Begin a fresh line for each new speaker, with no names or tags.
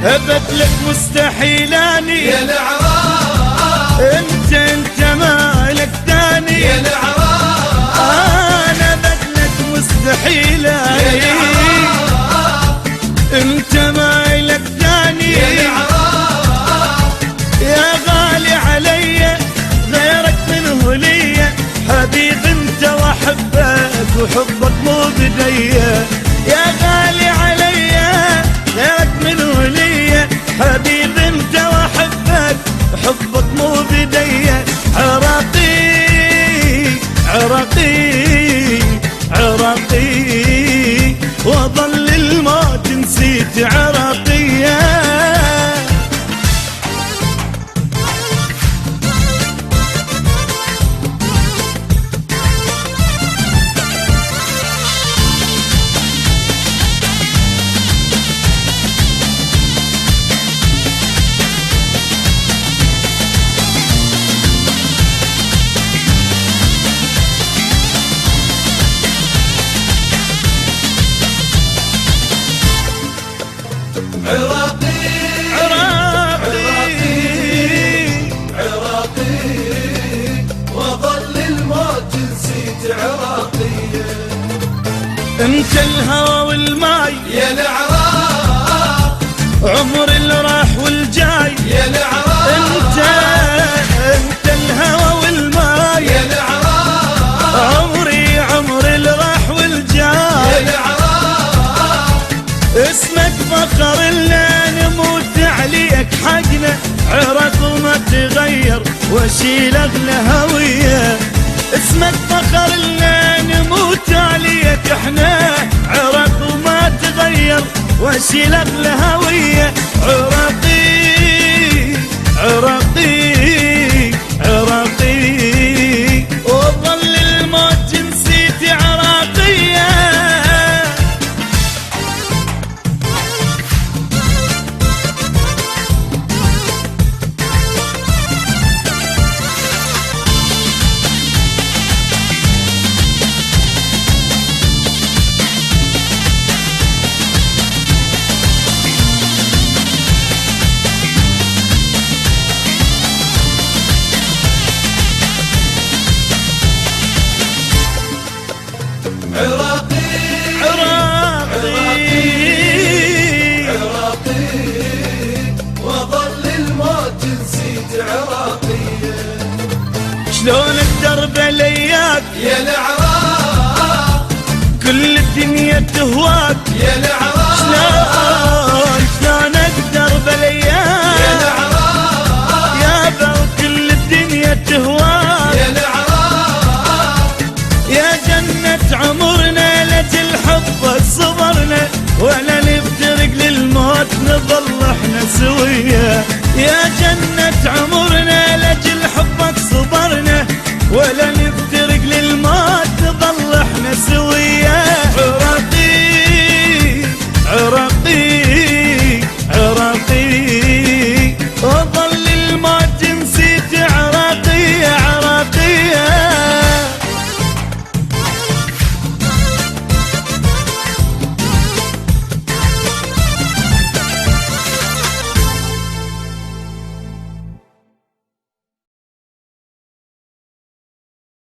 ابد لك مستحيلاني
يا العراق،
انت ما لك ثاني
يا العراق،
انا ابد لك مستحيلاني انت ما لك ثاني
يا العراق،
يا غالي علي غيرك منه لي حبيب انت واحبك وحبك مو بديا يا غالي علي غيرك منه لي حبيب انت واحبك وحبك مو بديا عراقي عراقي عراقي وظل الموت نسيت عراقية
عراقي،
عراقي
عراقي، وظل الموت نسيت عراقية.
انت الهوى والماي
يا العراق،
عمر اللي راح والجاي
يا العراق،
انت الهوى والماي
يا العراق،
عمر اللي راح والجاي
يا العراق،
اسمك فخر اللي نموت عليك حقنا عرق وما تغير واشيل اغلى هويه اسمك فخر اللي نموت عليك احنا عرق وما تغير واشيل اغلى هويه عراقي عراقي عراقي وظل الموت نسيت عراقيه
عراقي،
عراقي
عراقي، وظل الموت نسيت عراقية.
شلون الدرب لياك
يا العراق،
كل الدنيا تهواك
يا